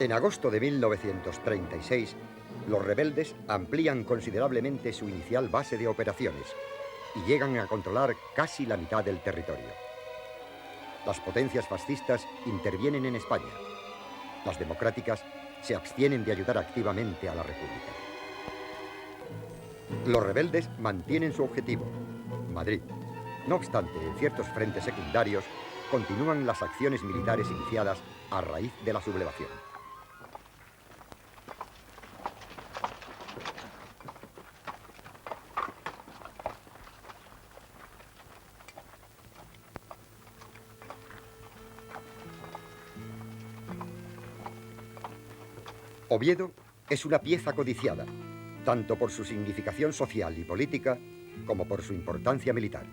En agosto de 1936, los rebeldes amplían considerablemente su inicial base de operaciones y llegan a controlar casi la mitad del territorio. Las potencias fascistas intervienen en España. Las democráticas se abstienen de ayudar activamente a la República. Los rebeldes mantienen su objetivo, Madrid. No obstante, en ciertos frentes secundarios continúan las acciones militares iniciadas a raíz de la sublevación. Oviedo es una pieza codiciada, tanto por su significación social y política como por su importancia militar.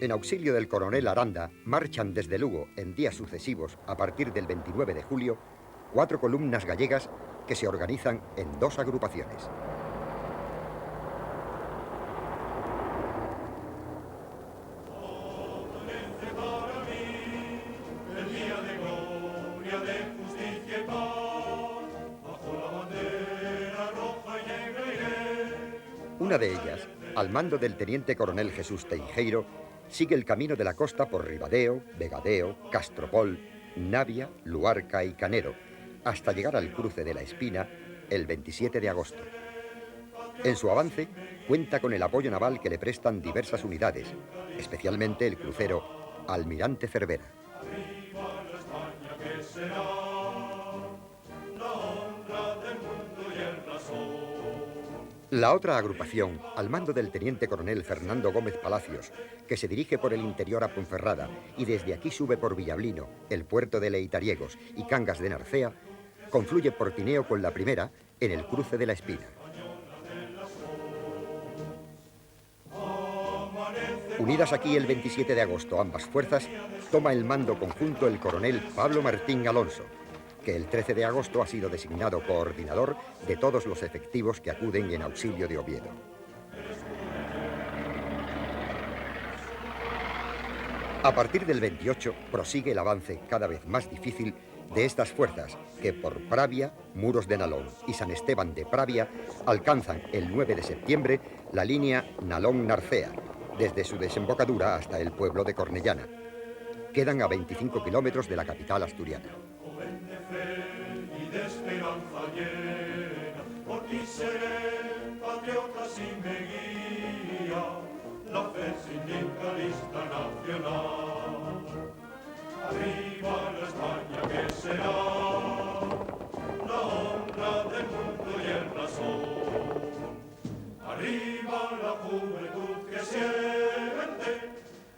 En auxilio del coronel Aranda, marchan desde Lugo en días sucesivos a partir del 29 de julio 4 columnas gallegas que se organizan en 2 agrupaciones. Una de ellas, al mando del teniente coronel Jesús Teijeiro, sigue el camino de la costa por Ribadeo, Vegadeo, Castropol, Navia, Luarca y Canero, hasta llegar al cruce de la Espina el 27 de agosto. En su avance, cuenta con el apoyo naval que le prestan diversas unidades, especialmente el crucero Almirante Cervera. La otra agrupación, al mando del teniente coronel Fernando Gómez Palacios, que se dirige por el interior a Ponferrada y desde aquí sube por Villablino, el puerto de Leitariegos y Cangas de Narcea, confluye por Tineo con la primera en el cruce de la Espina. Unidas aquí el 27 de agosto ambas fuerzas, toma el mando conjunto el coronel Pablo Martín Alonso, que el 13 de agosto ha sido designado coordinador de todos los efectivos que acuden en auxilio de Oviedo. A partir del 28 prosigue el avance cada vez más difícil de estas fuerzas que por Pravia, Muros de Nalón y San Esteban de Pravia alcanzan el 9 de septiembre la línea Nalón-Narcea, desde su desembocadura hasta el pueblo de Cornellana. Quedan a 25 kilómetros de la capital asturiana. La fe sindicalista nacional. Arriba la España que será la honra del mundo y el razón. Arriba la juventud que siente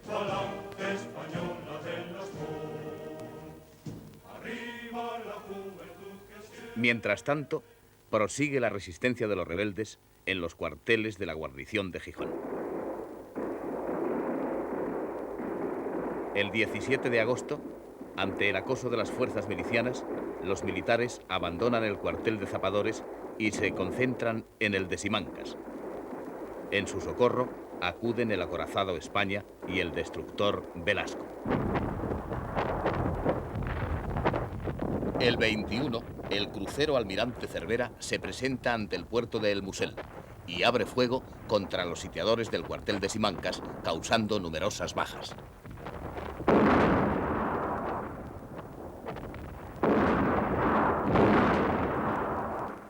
falange española del Ascón. Arriba la juventud que siente. Mientras tanto, prosigue la resistencia de los rebeldes en los cuarteles de la guarnición de Gijón. El 17 de agosto, ante el acoso de las fuerzas milicianas, los militares abandonan el cuartel de Zapadores y se concentran en el de Simancas. En su socorro acuden el acorazado España y el destructor Velasco. El 21, el crucero Almirante Cervera se presenta ante el puerto de El Musel y abre fuego contra los sitiadores del cuartel de Simancas, causando numerosas bajas.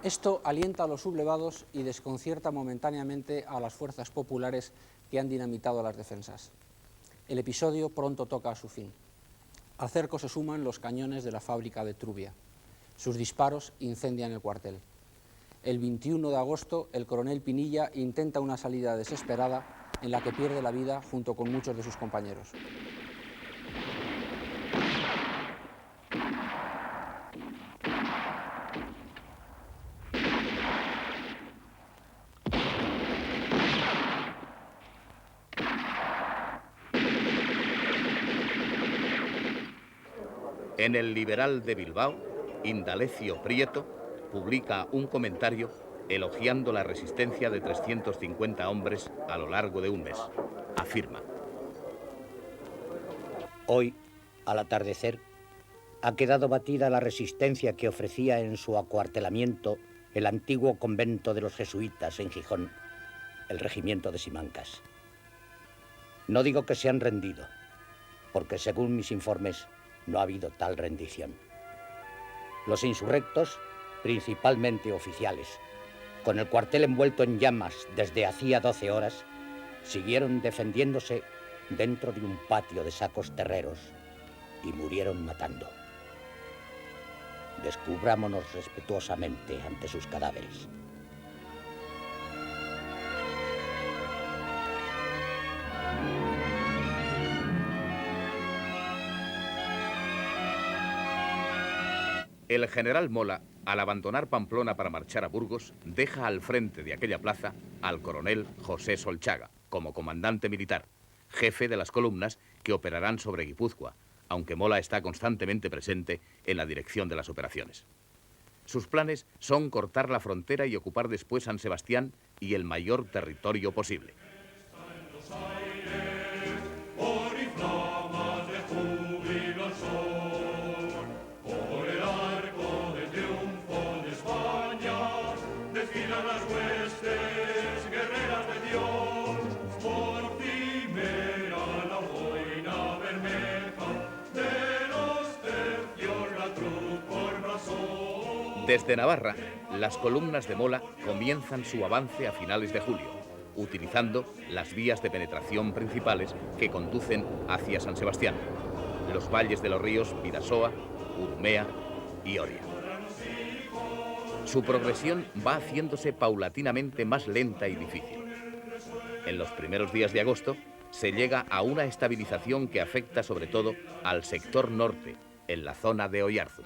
Esto alienta a los sublevados y desconcierta momentáneamente a las fuerzas populares que han dinamitado las defensas. El episodio pronto toca a su fin. Al cerco se suman los cañones de la fábrica de Trubia. Sus disparos incendian el cuartel. El 21 de agosto, el coronel Pinilla intenta una salida desesperada en la que pierde la vida junto con muchos de sus compañeros. En el Liberal de Bilbao, Indalecio Prieto publica un comentario elogiando la resistencia de 350 hombres a lo largo de un mes. Afirma: hoy, al atardecer, ha quedado batida la resistencia que ofrecía en su acuartelamiento el antiguo convento de los jesuitas en Gijón, el regimiento de Simancas. No digo que se han rendido, porque según mis informes no ha habido tal rendición. Los insurrectos, principalmente oficiales, con el cuartel envuelto en llamas desde hacía 12 horas, siguieron defendiéndose dentro de un patio de sacos terreros y murieron matando. Descubrámonos respetuosamente ante sus cadáveres. El general Mola, al abandonar Pamplona para marchar a Burgos, deja al frente de aquella plaza al coronel José Solchaga, como comandante militar, jefe de las columnas que operarán sobre Guipúzcoa, aunque Mola está constantemente presente en la dirección de las operaciones. Sus planes son cortar la frontera y ocupar después San Sebastián y el mayor territorio posible. Desde Navarra, las columnas de Mola comienzan su avance a finales de julio, utilizando las vías de penetración principales que conducen hacia San Sebastián, los valles de los ríos Bidasoa, Urumea y Oria. Su progresión va haciéndose paulatinamente más lenta y difícil. En los primeros días de agosto se llega a una estabilización que afecta sobre todo al sector norte, en la zona de Oyarzun.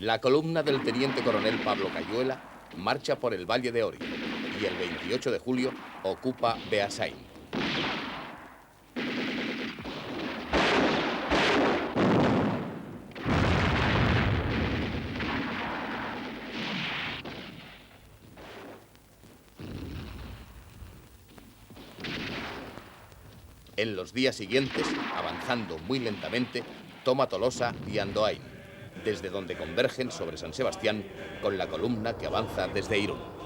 La columna del teniente coronel Pablo Cayuela marcha por el Valle de Oria y el 28 de julio ocupa Beasain. En los días siguientes, avanzando muy lentamente, toma Tolosa y Andoain, desde donde convergen sobre San Sebastián con la columna que avanza desde Irún.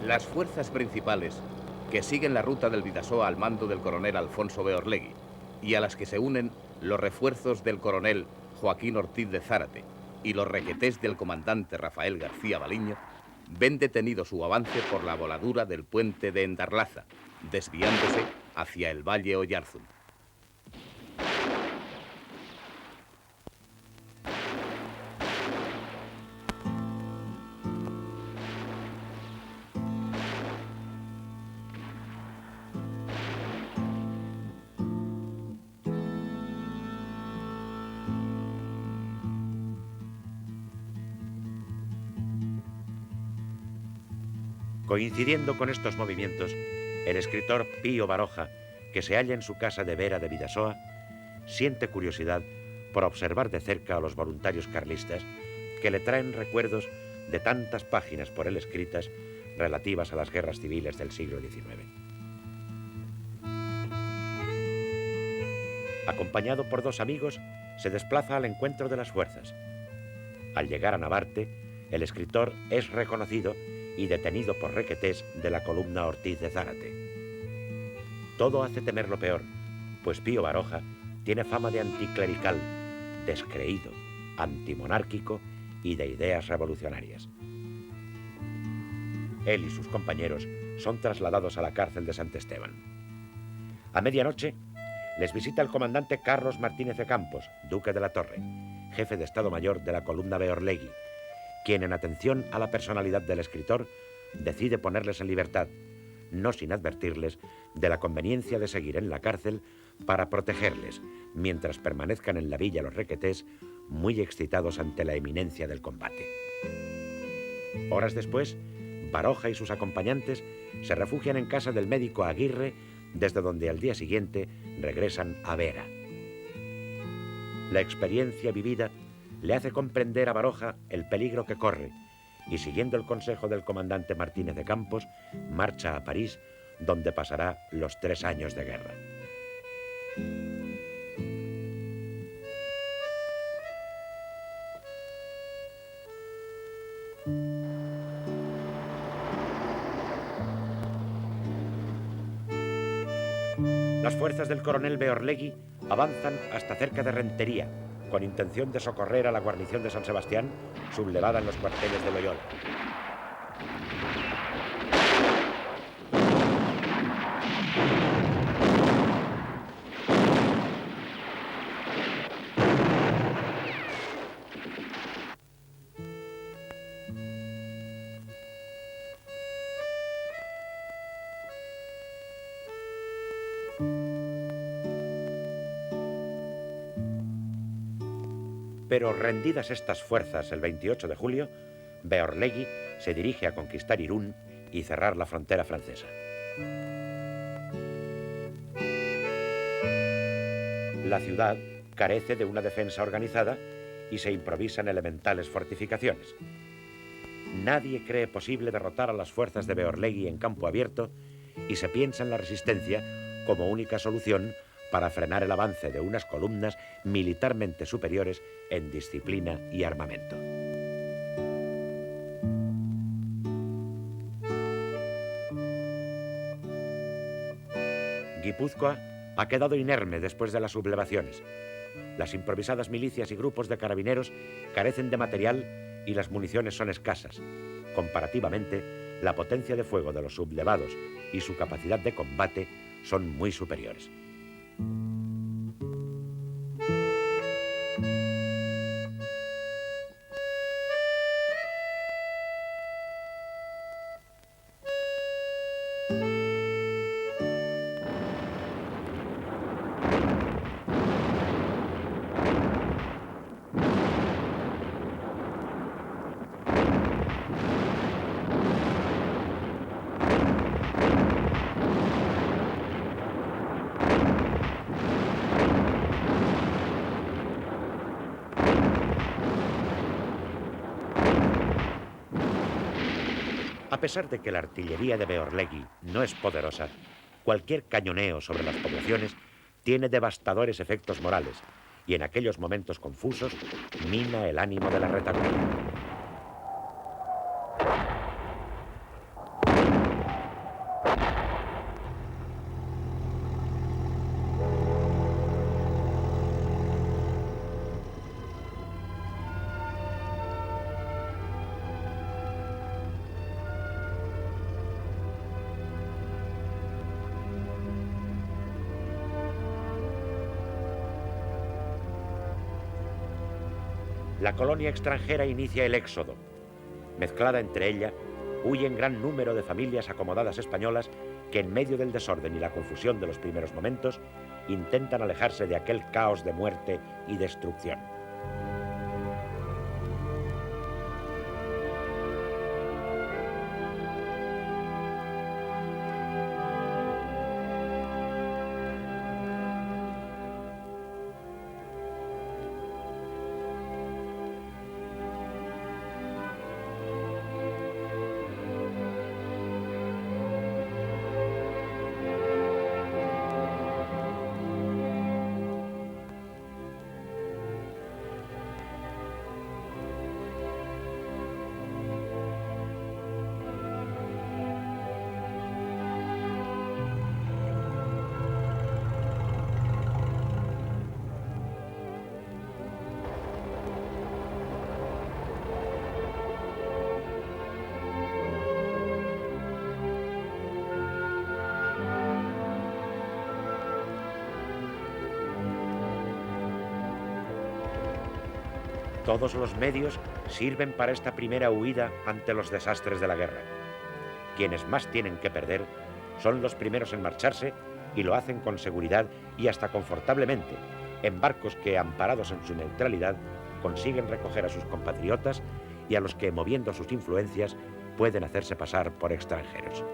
Las fuerzas principales, que siguen la ruta del Bidasoa al mando del coronel Alfonso B. Orlegui, y a las que se unen los refuerzos del coronel Joaquín Ortiz de Zárate y los requetés del comandante Rafael García Baliño, ven detenido su avance por la voladura del puente de Endarlaza, desviándose hacia el valle Oyarzun. Coincidiendo con estos movimientos, el escritor Pío Baroja, que se halla en su casa de Vera de Bidasoa, siente curiosidad por observar de cerca a los voluntarios carlistas que le traen recuerdos de tantas páginas por él escritas relativas a las guerras civiles del siglo XIX. Acompañado por dos amigos, se desplaza al encuentro de las fuerzas. Al llegar a Navarte, el escritor es reconocido y detenido por requetés de la columna Ortiz de Zárate. Todo hace temer lo peor, pues Pío Baroja tiene fama de anticlerical, descreído, antimonárquico y de ideas revolucionarias. Él y sus compañeros son trasladados a la cárcel de Sant Esteban. A medianoche les visita el comandante Carlos Martínez de Campos, duque de la Torre, jefe de Estado Mayor de la columna Beorlegui, quien, en atención a la personalidad del escritor, decide ponerles en libertad, no sin advertirles de la conveniencia de seguir en la cárcel para protegerles, mientras permanezcan en la villa los requetés, muy excitados ante la eminencia del combate. Horas después, Baroja y sus acompañantes se refugian en casa del médico Aguirre, desde donde al día siguiente regresan a Vera. La experiencia vivida le hace comprender a Baroja el peligro que corre y, siguiendo el consejo del comandante Martínez de Campos, marcha a París, donde pasará los 3 años de guerra. Las fuerzas del coronel Beorlegui avanzan hasta cerca de Rentería, con intención de socorrer a la guarnición de San Sebastián, sublevada en los cuarteles de Loyola. Pero rendidas estas fuerzas el 28 de julio, Beorlegui se dirige a conquistar Irún y cerrar la frontera francesa. La ciudad carece de una defensa organizada y se improvisan elementales fortificaciones. Nadie cree posible derrotar a las fuerzas de Beorlegui en campo abierto y se piensa en la resistencia como única solución para frenar el avance de unas columnas militarmente superiores en disciplina y armamento. Guipúzcoa ha quedado inerme después de las sublevaciones. Las improvisadas milicias y grupos de carabineros carecen de material y las municiones son escasas. Comparativamente, la potencia de fuego de los sublevados y su capacidad de combate son muy superiores. A pesar de que la artillería de Beorlegui no es poderosa, cualquier cañoneo sobre las poblaciones tiene devastadores efectos morales y en aquellos momentos confusos mina el ánimo de la retaguardia. La colonia extranjera inicia el éxodo. Mezclada entre ella, huyen gran número de familias acomodadas españolas que, en medio del desorden y la confusión de los primeros momentos, intentan alejarse de aquel caos de muerte y destrucción. Todos los medios sirven para esta primera huida ante los desastres de la guerra. Quienes más tienen que perder son los primeros en marcharse y lo hacen con seguridad y hasta confortablemente, en barcos que, amparados en su neutralidad, consiguen recoger a sus compatriotas y a los que, moviendo sus influencias, pueden hacerse pasar por extranjeros.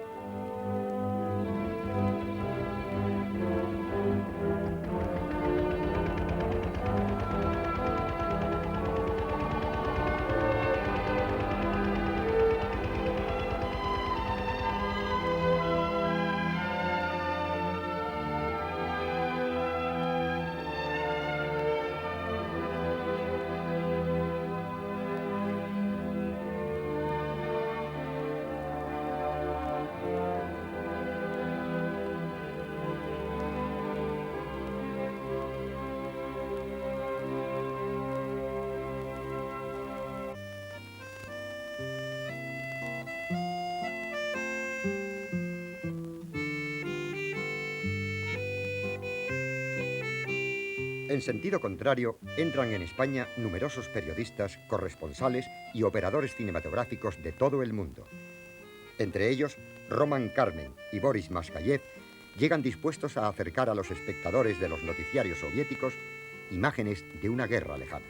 En sentido contrario, entran en España numerosos periodistas, corresponsales y operadores cinematográficos de todo el mundo. Entre ellos, Roman Carmen y Boris Moskayev llegan dispuestos a acercar a los espectadores de los noticiarios soviéticos imágenes de una guerra lejana.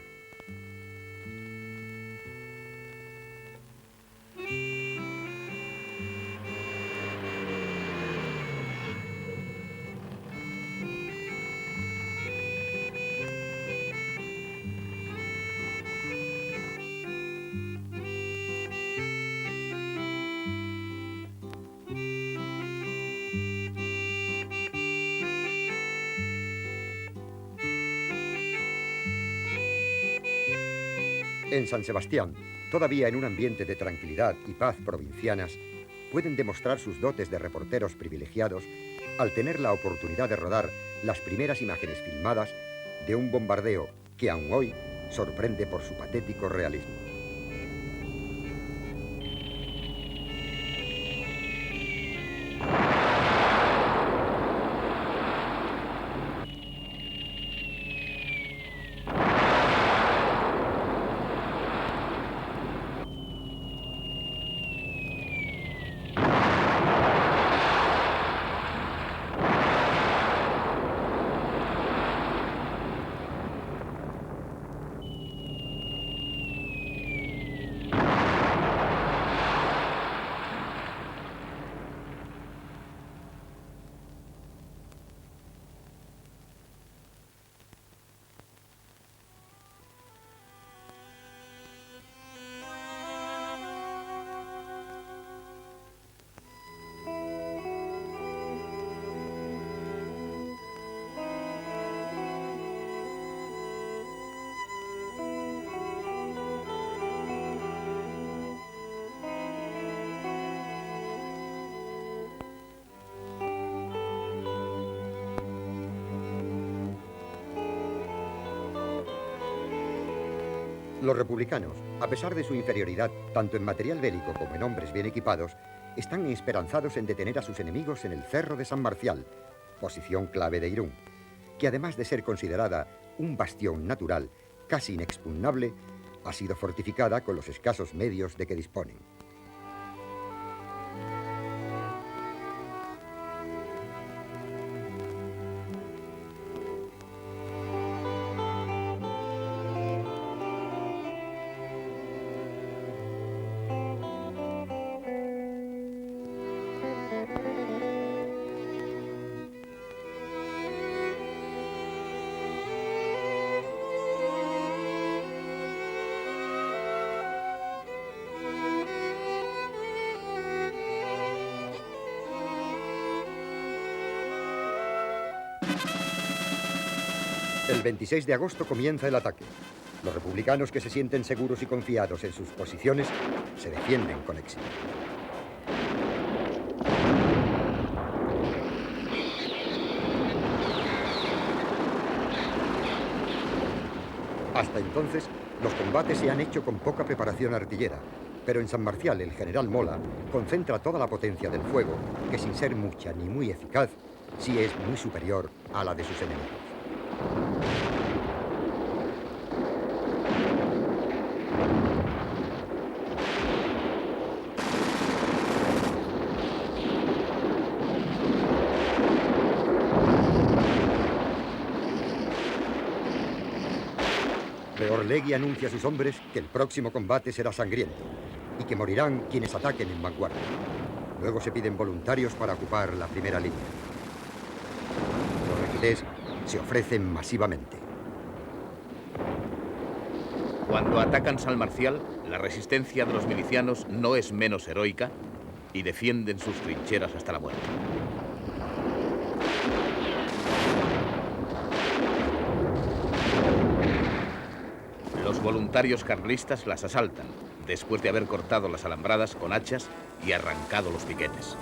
En San Sebastián, todavía en un ambiente de tranquilidad y paz provincianas, pueden demostrar sus dotes de reporteros privilegiados al tener la oportunidad de rodar las primeras imágenes filmadas de un bombardeo que aún hoy sorprende por su patético realismo. Los republicanos, a pesar de su inferioridad tanto en material bélico como en hombres bien equipados, están esperanzados en detener a sus enemigos en el Cerro de San Marcial, posición clave de Irún, que además de ser considerada un bastión natural casi inexpugnable, ha sido fortificada con los escasos medios de que disponen. El 26 de agosto comienza el ataque. Los republicanos, que se sienten seguros y confiados en sus posiciones, se defienden con éxito. Hasta entonces, los combates se han hecho con poca preparación artillera, pero en San Marcial el general Mola concentra toda la potencia del fuego, que sin ser mucha ni muy eficaz, sí es muy superior a la de sus enemigos. Orlegui anuncia a sus hombres que el próximo combate será sangriento y que morirán quienes ataquen en vanguardia. Luego se piden voluntarios para ocupar la primera línea. Los regidés se ofrecen masivamente. Cuando atacan San Marcial, la resistencia de los milicianos no es menos heroica y defienden sus trincheras hasta la muerte. Los voluntarios carlistas las asaltan, después de haber cortado las alambradas con hachas y arrancado los piquetes.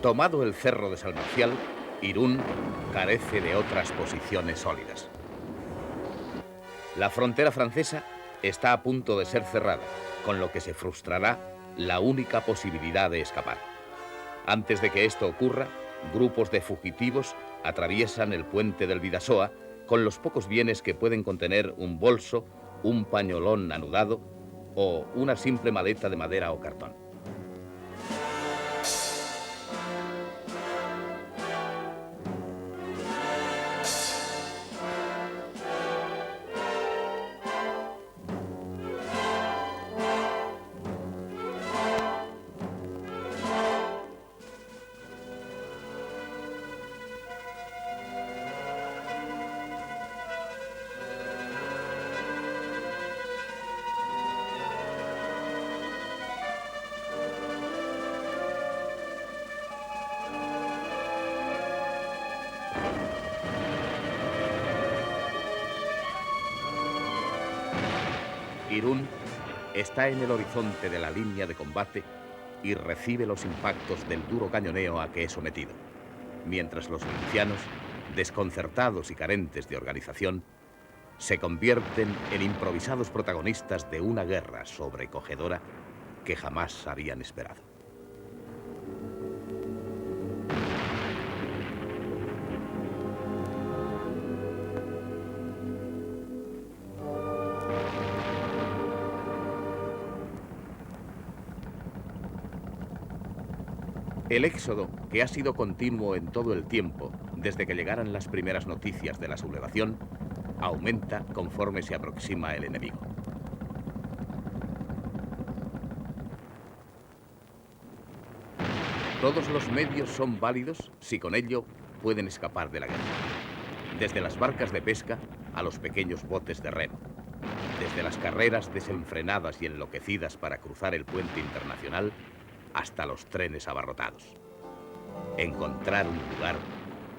Tomado el cerro de San Marcial, Irún carece de otras posiciones sólidas. La frontera francesa está a punto de ser cerrada, con lo que se frustrará la única posibilidad de escapar. Antes de que esto ocurra, grupos de fugitivos atraviesan el puente del Bidasoa con los pocos bienes que pueden contener un bolso, un pañolón anudado o una simple maleta de madera o cartón. Irún está en el horizonte de la línea de combate y recibe los impactos del duro cañoneo a que es sometido, mientras los milicianos, desconcertados y carentes de organización, se convierten en improvisados protagonistas de una guerra sobrecogedora que jamás habían esperado. El éxodo, que ha sido continuo en todo el tiempo, desde que llegaran las primeras noticias de la sublevación, aumenta conforme se aproxima el enemigo. Todos los medios son válidos si con ello pueden escapar de la guerra. Desde las barcas de pesca a los pequeños botes de remo. Desde las carreras desenfrenadas y enloquecidas para cruzar el puente internacional hasta los trenes abarrotados. Encontrar un lugar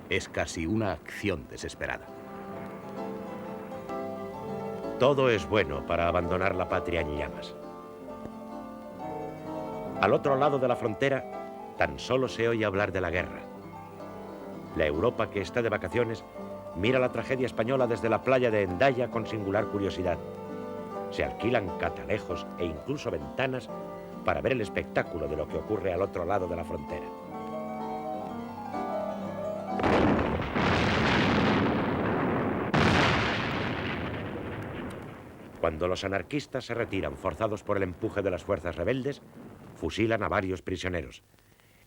es casi una acción desesperada. Todo es bueno para abandonar la patria en llamas. Al otro lado de la frontera, tan solo se oye hablar de la guerra. La Europa que está de vacaciones mira la tragedia española desde la playa de Hendaya con singular curiosidad. Se alquilan catalejos e incluso ventanas para ver el espectáculo de lo que ocurre al otro lado de la frontera. Cuando los anarquistas se retiran forzados por el empuje de las fuerzas rebeldes, fusilan a varios prisioneros.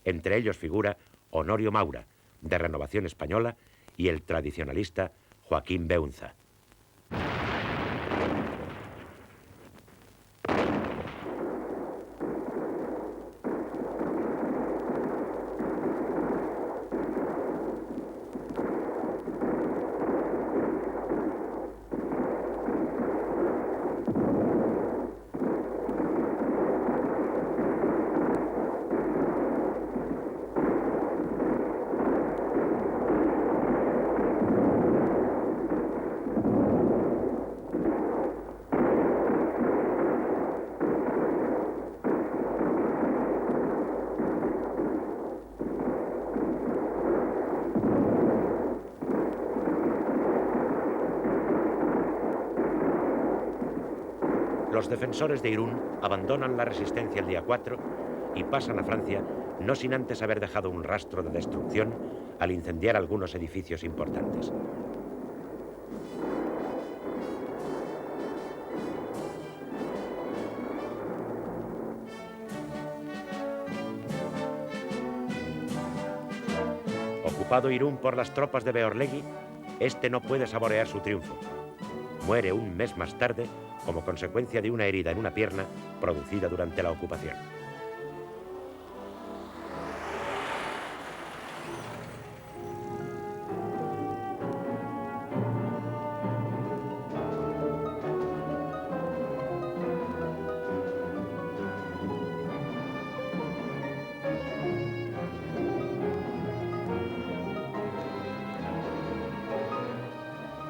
Entre ellos figura Honorio Maura, de Renovación Española, y el tradicionalista Joaquín Beunza. Los defensores de Irún abandonan la resistencia el día 4 y pasan a Francia, no sin antes haber dejado un rastro de destrucción al incendiar algunos edificios importantes. Ocupado Irún por las tropas de Beorlegui, este no puede saborear su triunfo. Muere un mes más tarde como consecuencia de una herida en una pierna producida durante la ocupación.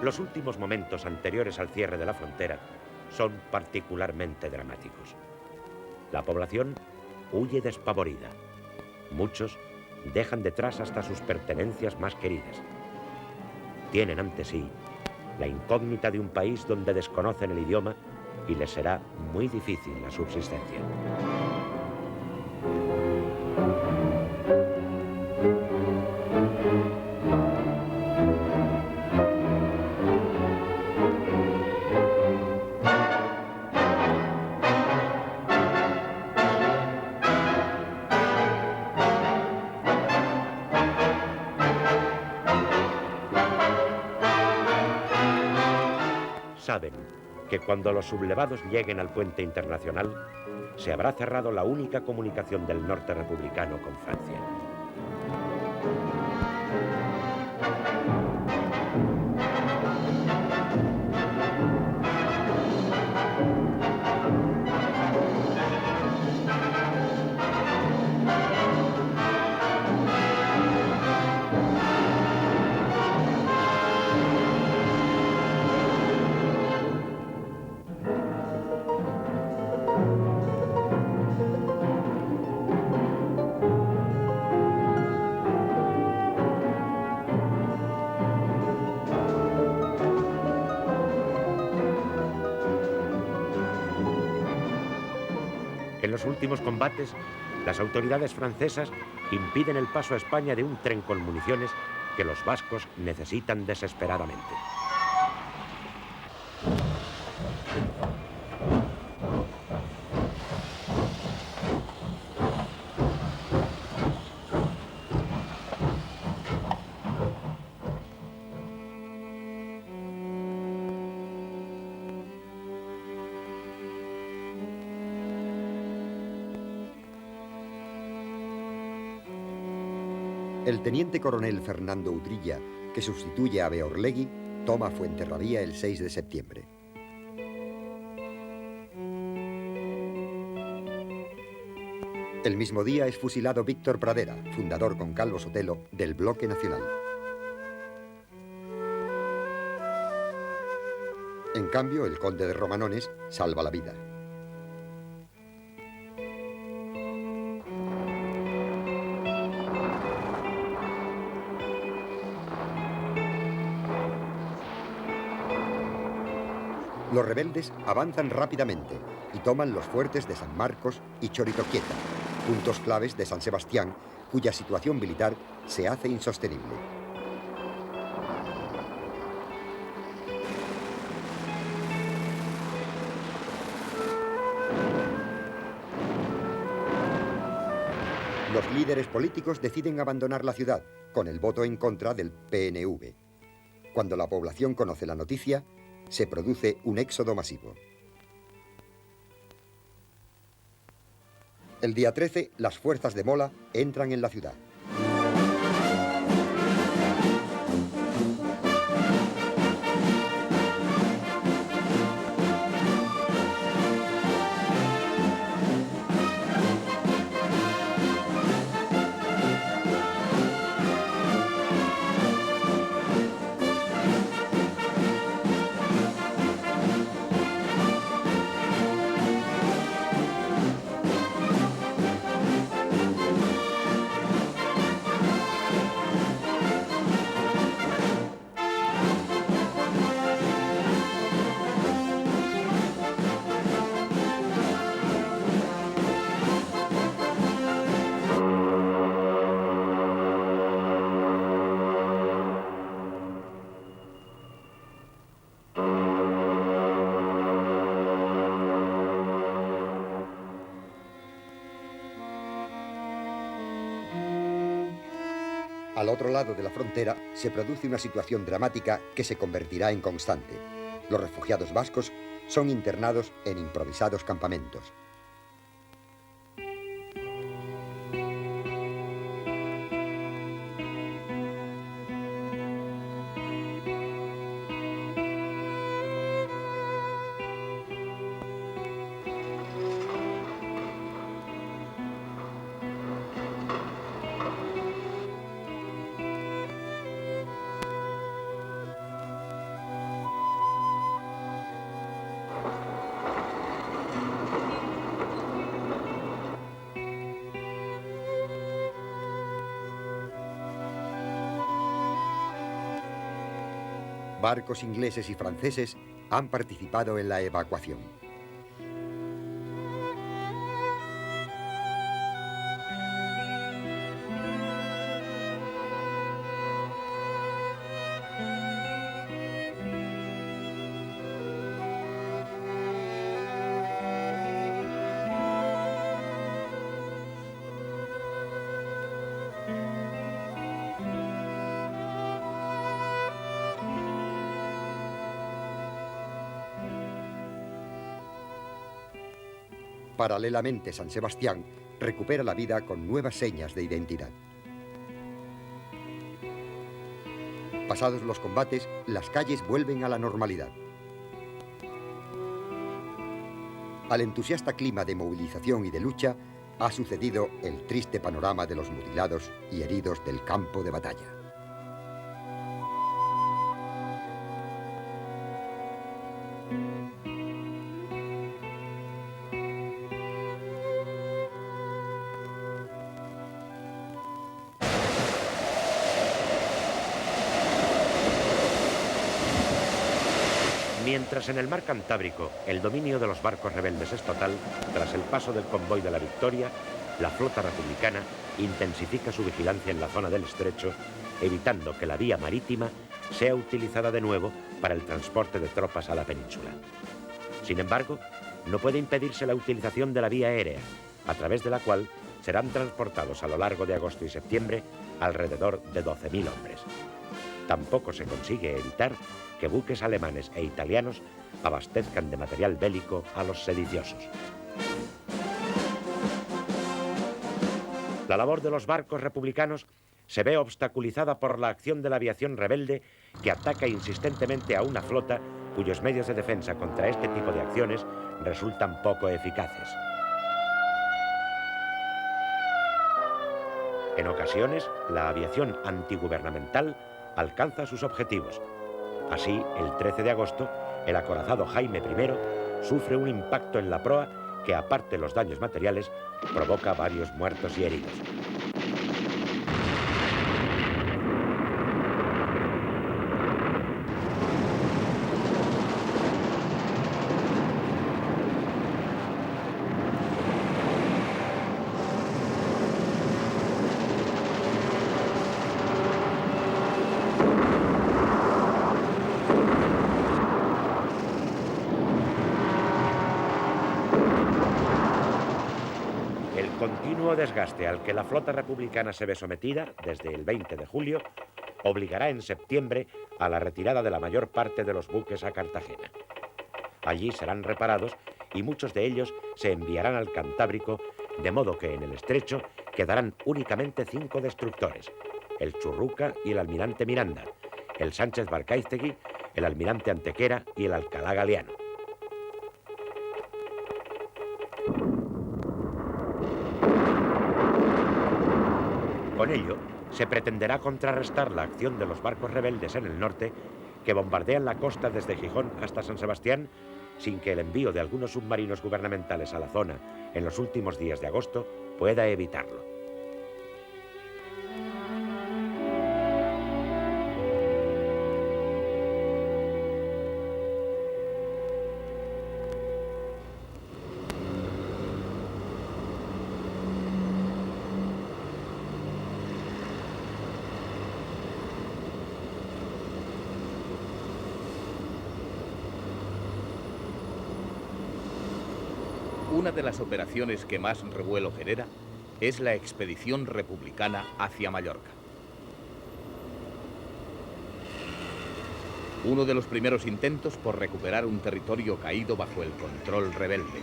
Los últimos momentos anteriores al cierre de la frontera son particularmente dramáticos. La población huye despavorida. Muchos dejan detrás hasta sus pertenencias más queridas. Tienen ante sí la incógnita de un país donde desconocen el idioma y les será muy difícil la subsistencia. Saben que cuando los sublevados lleguen al puente internacional, se habrá cerrado la única comunicación del norte republicano con Francia. En los últimos combates, las autoridades francesas impiden el paso a España de un tren con municiones que los vascos necesitan desesperadamente. El teniente coronel Fernando Udrilla, que sustituye a Beorlegui, toma Fuenterrabía el 6 de septiembre. El mismo día es fusilado Víctor Pradera, fundador con Calvo Sotelo del Bloque Nacional. En cambio, el conde de Romanones salva la vida. Los rebeldes avanzan rápidamente y toman los fuertes de San Marcos y Choritoquieta, puntos claves de San Sebastián, cuya situación militar se hace insostenible. Los líderes políticos deciden abandonar la ciudad, con el voto en contra del PNV. Cuando la población conoce la noticia, se produce un éxodo masivo. El día 13, las fuerzas de Mola entran en la ciudad. Al otro lado de la frontera se produce una situación dramática que se convertirá en constante. Los refugiados vascos son internados en improvisados campamentos. Barcos ingleses y franceses han participado en la evacuación. Paralelamente, San Sebastián recupera la vida con nuevas señas de identidad. Pasados los combates, las calles vuelven a la normalidad. Al entusiasta clima de movilización y de lucha ha sucedido el triste panorama de los mutilados y heridos del campo de batalla. Mientras en el mar Cantábrico el dominio de los barcos rebeldes es total, tras el paso del convoy de la Victoria, la flota republicana intensifica su vigilancia en la zona del estrecho, evitando que la vía marítima sea utilizada de nuevo para el transporte de tropas a la península. Sin embargo, no puede impedirse la utilización de la vía aérea, a través de la cual serán transportados a lo largo de agosto y septiembre alrededor de 12.000 hombres. Tampoco se consigue evitar que buques alemanes e italianos abastezcan de material bélico a los sediciosos. La labor de los barcos republicanos se ve obstaculizada por la acción de la aviación rebelde que ataca insistentemente a una flota cuyos medios de defensa contra este tipo de acciones resultan poco eficaces. En ocasiones, la aviación antigubernamental alcanza sus objetivos. Así, el 13 de agosto, el acorazado Jaime I sufre un impacto en la proa que, aparte de los daños materiales, provoca varios muertos y heridos. El continuo desgaste al que la flota republicana se ve sometida desde el 20 de julio obligará en septiembre a la retirada de la mayor parte de los buques a Cartagena. Allí serán reparados y muchos de ellos se enviarán al Cantábrico, de modo que en el estrecho quedarán únicamente 5 destructores: el Churruca y el almirante Miranda, el Sánchez Barcaiztegui, el almirante Antequera y el Alcalá Galeano. Con ello, se pretenderá contrarrestar la acción de los barcos rebeldes en el norte que bombardean la costa desde Gijón hasta San Sebastián, sin que el envío de algunos submarinos gubernamentales a la zona en los últimos días de agosto pueda evitarlo. Una de las operaciones que más revuelo genera es la expedición republicana hacia Mallorca. uno de los primeros intentos por recuperar un territorio caído bajo el control rebelde.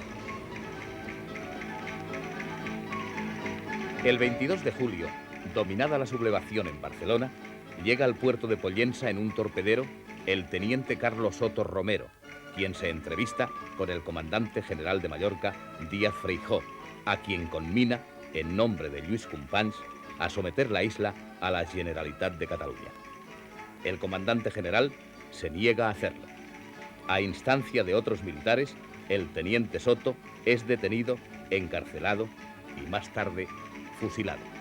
El 22 de julio, dominada la sublevación en Barcelona, llega al puerto de Pollensa en un torpedero el teniente Carlos Soto Romero, quien se entrevista con el comandante general de Mallorca, Díaz Feijó, a quien conmina, en nombre de Lluís Companys, a someter la isla a la Generalitat de Cataluña. El comandante general se niega a hacerlo. A instancia de otros militares, el teniente Soto es detenido, encarcelado y más tarde fusilado.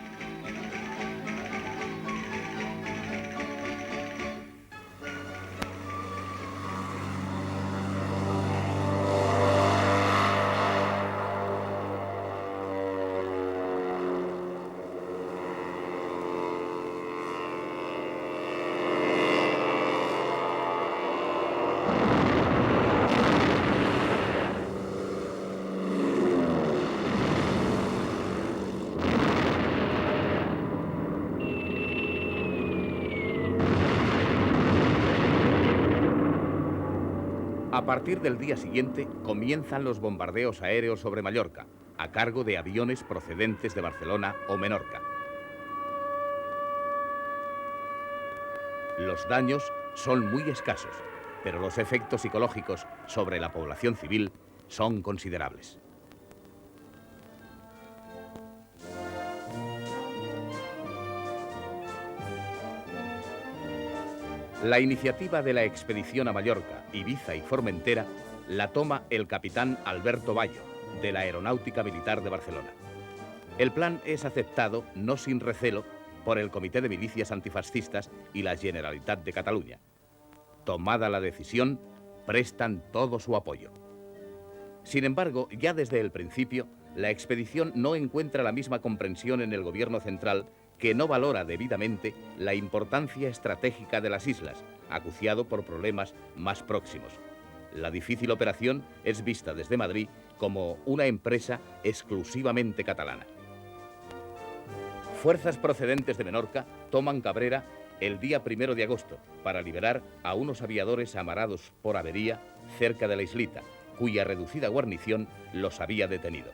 A partir del día siguiente comienzan los bombardeos aéreos sobre Mallorca, a cargo de aviones procedentes de Barcelona o Menorca. Los daños son muy escasos, pero los efectos psicológicos sobre la población civil son considerables. La iniciativa de la expedición a Mallorca, Ibiza y Formentera la toma el capitán Alberto Bayo, de la Aeronáutica Militar de Barcelona. El plan es aceptado, no sin recelo, por el Comité de Milicias Antifascistas y la Generalitat de Cataluña. Tomada la decisión, prestan todo su apoyo. Sin embargo, ya desde el principio, la expedición no encuentra la misma comprensión en el gobierno central, que no valora debidamente la importancia estratégica de las islas, acuciado por problemas más próximos. La difícil operación es vista desde Madrid como una empresa exclusivamente catalana. Fuerzas procedentes de Menorca toman Cabrera el día 1 de agosto para liberar a unos aviadores amarados por avería cerca de la islita, cuya reducida guarnición los había detenido.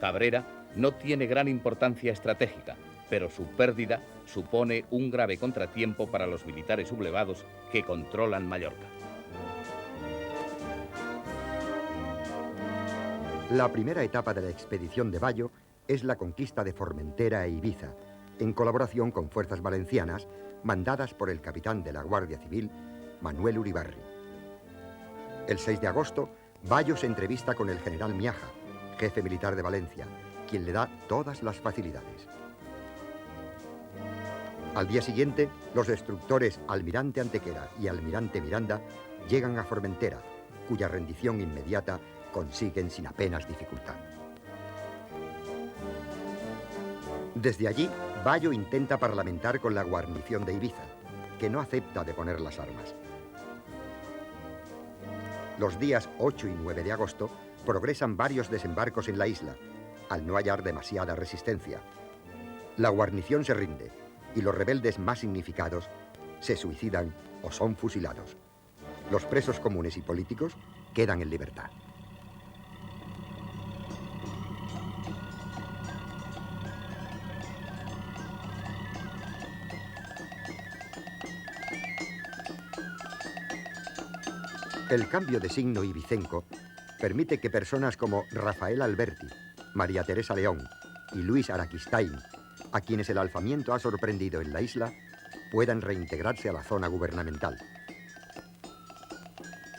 Cabrera no tiene gran importancia estratégica, pero su pérdida supone un grave contratiempo para los militares sublevados que controlan Mallorca. La primera etapa de la expedición de Bayo es la conquista de Formentera e Ibiza, en colaboración con fuerzas valencianas mandadas por el capitán de la Guardia Civil, Manuel Uribarri. El 6 de agosto, Bayo se entrevista con el general Miaja, jefe militar de Valencia, quien le da todas las facilidades. Al día siguiente, los destructores Almirante Antequera y Almirante Miranda llegan a Formentera, cuya rendición inmediata consiguen sin apenas dificultad. Desde allí, Bayo intenta parlamentar con la guarnición de Ibiza, que no acepta deponer las armas. Los días 8 y 9 de agosto progresan varios desembarcos en la isla, al no hallar demasiada resistencia. La guarnición se rinde y los rebeldes más significados se suicidan o son fusilados. Los presos comunes y políticos quedan en libertad. El cambio de signo ibicenco permite que personas como Rafael Alberti, María Teresa León y Luis Araquistain, a quienes el alzamiento ha sorprendido en la isla, puedan reintegrarse a la zona gubernamental.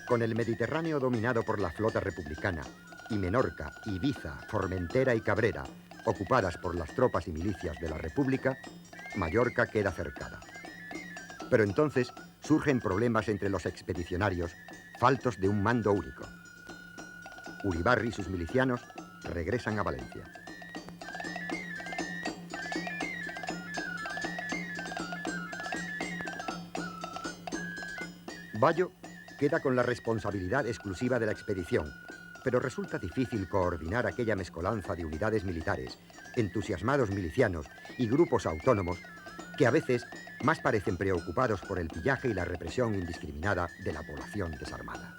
Con el Mediterráneo dominado por la flota republicana y Menorca, Ibiza, Formentera y Cabrera ocupadas por las tropas y milicias de la República, Mallorca queda cercada. Pero entonces surgen problemas entre los expedicionarios, faltos de un mando único. Uribarri y sus milicianos regresan a Valencia. Bayo queda con la responsabilidad exclusiva de la expedición, pero resulta difícil coordinar aquella mezcolanza de unidades militares, entusiasmados milicianos y grupos autónomos que a veces más parecen preocupados por el pillaje y la represión indiscriminada de la población desarmada.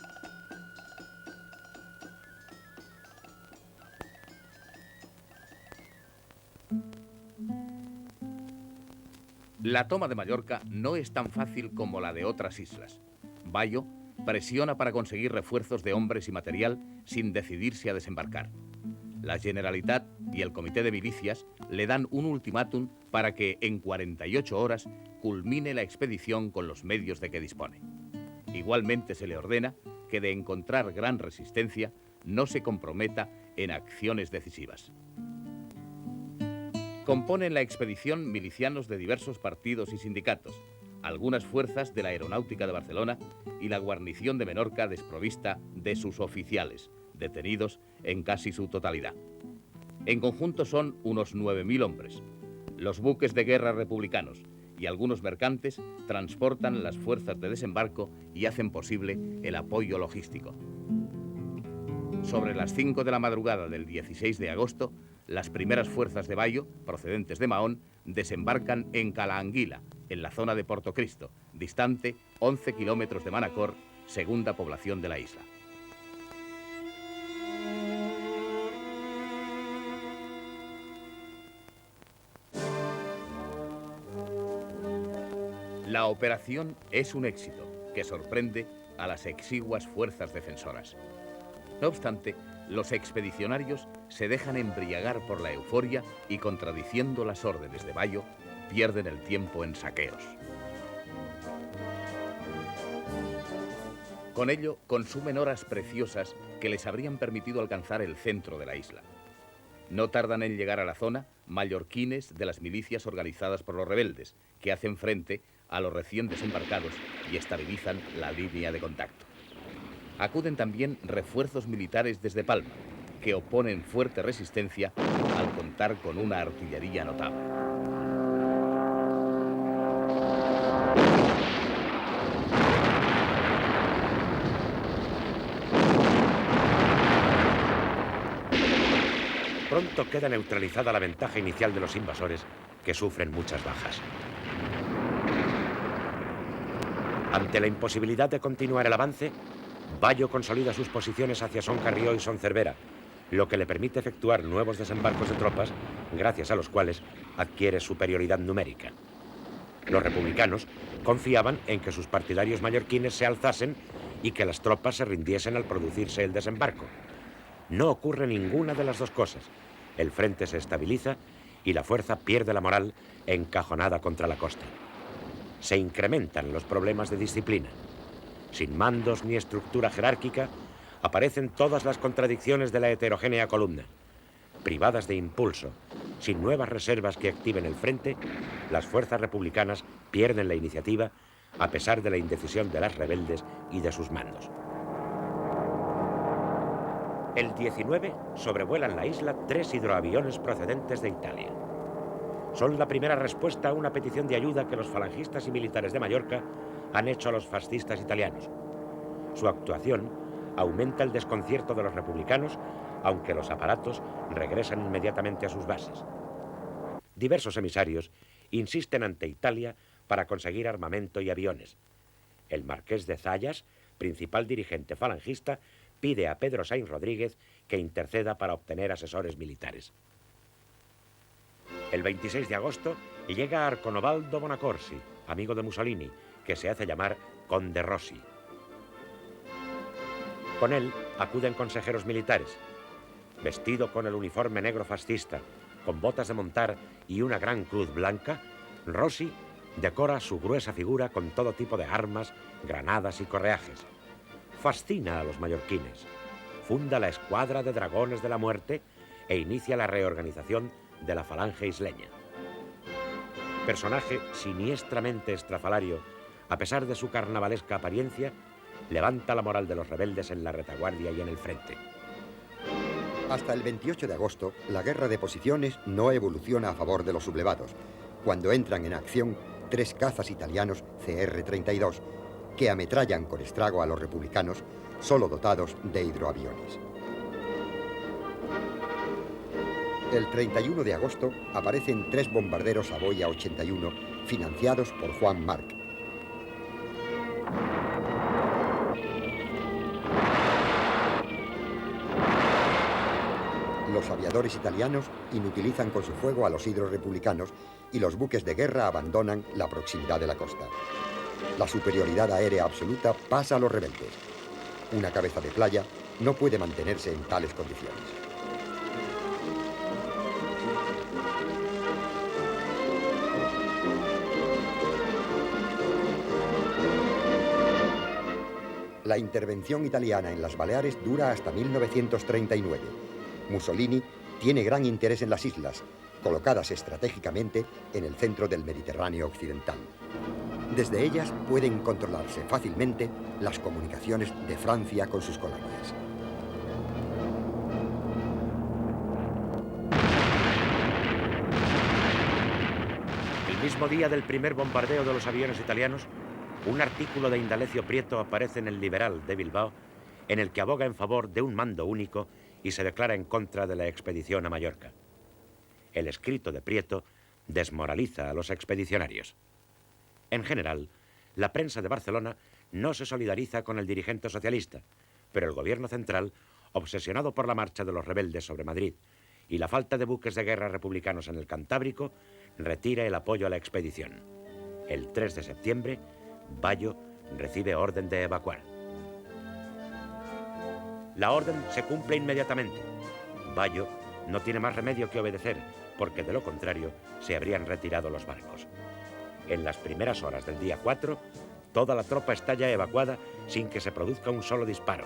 La toma de Mallorca no es tan fácil como la de otras islas. Bayo presiona para conseguir refuerzos de hombres y material sin decidirse a desembarcar. La Generalitat y el Comité de Milicias le dan un ultimátum para que en 48 horas culmine la expedición con los medios de que dispone. Igualmente se le ordena que de encontrar gran resistencia no se comprometa en acciones decisivas. Componen la expedición milicianos de diversos partidos y sindicatos, algunas fuerzas de la Aeronáutica de Barcelona y la guarnición de Menorca desprovista de sus oficiales, detenidos en casi su totalidad. En conjunto son unos 9.000 hombres. Los buques de guerra republicanos y algunos mercantes transportan las fuerzas de desembarco y hacen posible el apoyo logístico. Sobre las 5 de la madrugada del 16 de agosto, las primeras fuerzas de Bayo, procedentes de Mahón, desembarcan en Calaanguila, en la zona de Portocristo, distante 11 kilómetros de Manacor, segunda población de la isla. La operación es un éxito que sorprende a las exiguas fuerzas defensoras. No obstante, los expedicionarios se dejan embriagar por la euforia y, contradiciendo las órdenes de Bayo, pierden el tiempo en saqueos. Con ello, consumen horas preciosas que les habrían permitido alcanzar el centro de la isla. No tardan en llegar a la zona mallorquines de las milicias organizadas por los rebeldes, que hacen frente a los recién desembarcados y estabilizan la línea de contacto. Acuden también refuerzos militares desde Palma, que oponen fuerte resistencia al contar con una artillería notable. Pronto queda neutralizada la ventaja inicial de los invasores, que sufren muchas bajas. Ante la imposibilidad de continuar el avance, Bayo consolida sus posiciones hacia Son Carrió y Son Cervera, lo que le permite efectuar nuevos desembarcos de tropas, gracias a los cuales adquiere superioridad numérica. Los republicanos confiaban en que sus partidarios mallorquines se alzasen y que las tropas se rindiesen al producirse el desembarco. No ocurre ninguna de las dos cosas. El frente se estabiliza y la fuerza pierde la moral encajonada contra la costa. Se incrementan los problemas de disciplina. Sin mandos ni estructura jerárquica, aparecen todas las contradicciones de la heterogénea columna. Privadas de impulso, sin nuevas reservas que activen el frente, las fuerzas republicanas pierden la iniciativa a pesar de la indecisión de las rebeldes y de sus mandos. El 19 sobrevuelan la isla 3 hidroaviones procedentes de Italia. Son la primera respuesta a una petición de ayuda que los falangistas y militares de Mallorca han hecho a los fascistas italianos. Su actuación aumenta el desconcierto de los republicanos, aunque los aparatos regresan inmediatamente a sus bases. Diversos emisarios insisten ante Italia para conseguir armamento y aviones. El marqués de Zayas, principal dirigente falangista, pide a Pedro Sainz Rodríguez que interceda para obtener asesores militares. El 26 de agosto llega Arconobaldo Bonacorsi, amigo de Mussolini, que se hace llamar Conde Rossi. Con él acuden consejeros militares. Vestido con el uniforme negro fascista, con botas de montar y una gran cruz blanca, Rossi decora su gruesa figura con todo tipo de armas, granadas y correajes. Fascina a los mallorquines. Funda la Escuadra de Dragones de la Muerte e inicia la reorganización de la falange isleña. Personaje siniestramente estrafalario, a pesar de su carnavalesca apariencia, levanta la moral de los rebeldes en la retaguardia y en el frente. Hasta el 28 de agosto, la guerra de posiciones no evoluciona a favor de los sublevados, cuando entran en acción 3 cazas italianos CR-32, que ametrallan con estrago a los republicanos, solo dotados de hidroaviones. El 31 de agosto aparecen 3 bombarderos Savoia 81 financiados por Juan Marc. Los aviadores italianos inutilizan con su fuego a los hidros republicanos y los buques de guerra abandonan la proximidad de la costa. La superioridad aérea absoluta pasa a los rebeldes. Una cabeza de playa no puede mantenerse en tales condiciones. La intervención italiana en las Baleares dura hasta 1939. Mussolini tiene gran interés en las islas, colocadas estratégicamente en el centro del Mediterráneo occidental. Desde ellas pueden controlarse fácilmente las comunicaciones de Francia con sus colonias. El mismo día del primer bombardeo de los aviones italianos, un artículo de Indalecio Prieto aparece en el Liberal de Bilbao, en el que aboga en favor de un mando único y se declara en contra de la expedición a Mallorca. El escrito de Prieto desmoraliza a los expedicionarios. En general, la prensa de Barcelona no se solidariza con el dirigente socialista, pero el gobierno central, obsesionado por la marcha de los rebeldes sobre Madrid y la falta de buques de guerra republicanos en el Cantábrico, retira el apoyo a la expedición. El 3 de septiembre, Bayo recibe orden de evacuar. La orden se cumple inmediatamente. Bayo no tiene más remedio que obedecer, porque de lo contrario se habrían retirado los barcos. En las primeras horas del día 4, toda la tropa está ya evacuada sin que se produzca un solo disparo.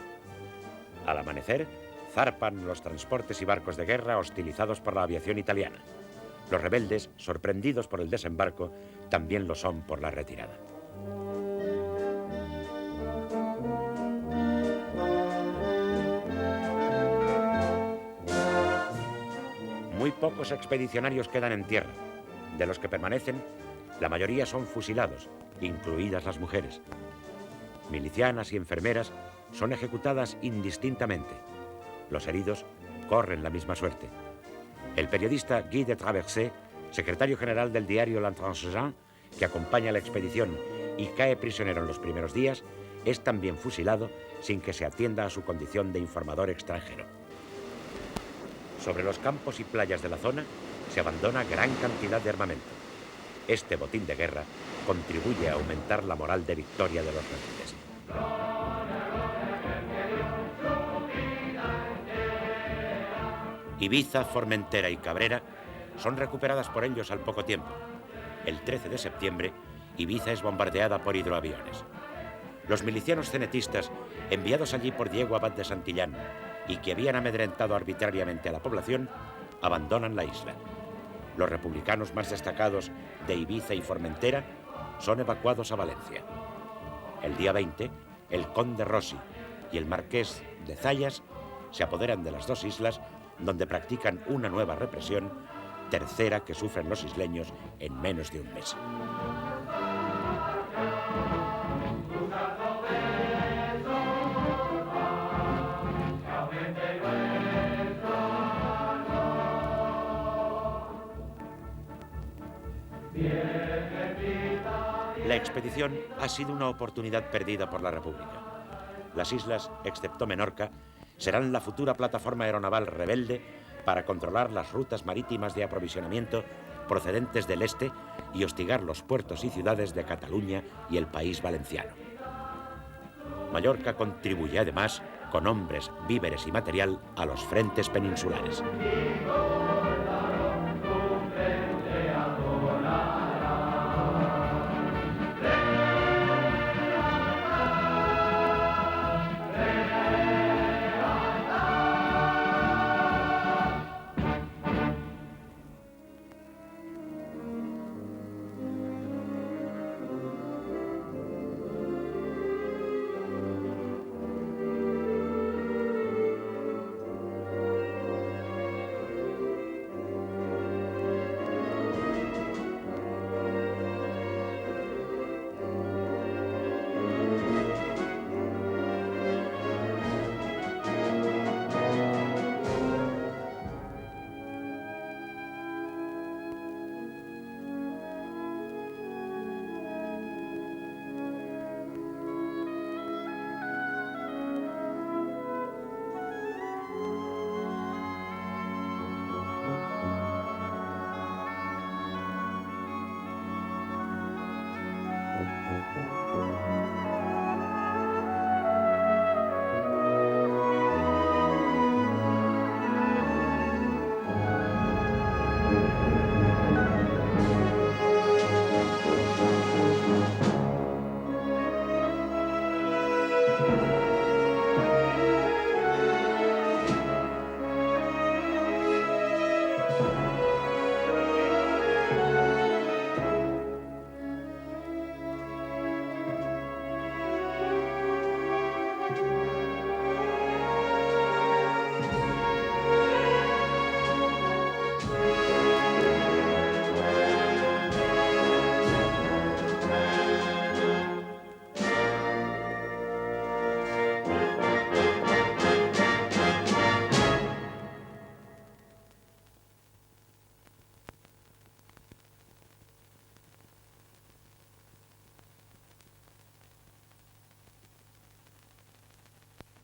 Al amanecer, zarpan los transportes y barcos de guerra hostilizados por la aviación italiana. Los rebeldes, sorprendidos por el desembarco, también lo son por la retirada. Muy pocos expedicionarios quedan en tierra. De los que permanecen, la mayoría son fusilados, incluidas las mujeres. Milicianas y enfermeras son ejecutadas indistintamente. Los heridos corren la misma suerte. El periodista Guy de Traversé, secretario general del diario L'Intransigeant, que acompaña la expedición y cae prisionero en los primeros días, es también fusilado sin que se atienda a su condición de informador extranjero. Sobre los campos y playas de la zona se abandona gran cantidad de armamento. Este botín de guerra contribuye a aumentar la moral de victoria de los rebeldes. Ibiza, Formentera y Cabrera son recuperadas por ellos al poco tiempo. El 13 de septiembre, Ibiza es bombardeada por hidroaviones. Los milicianos cenetistas, enviados allí por Diego Abad de Santillán y que habían amedrentado arbitrariamente a la población, abandonan la isla. Los republicanos más destacados de Ibiza y Formentera son evacuados a Valencia. El día 20, el conde Rossi y el marqués de Zayas se apoderan de las dos islas, donde practican una nueva represión, tercera que sufren los isleños en menos de un mes. La expedición ha sido una oportunidad perdida por la República. Las islas, excepto Menorca, serán la futura plataforma aeronaval rebelde para controlar las rutas marítimas de aprovisionamiento procedentes del este y hostigar los puertos y ciudades de Cataluña y el País Valenciano. Mallorca contribuye además con hombres, víveres y material a los frentes peninsulares.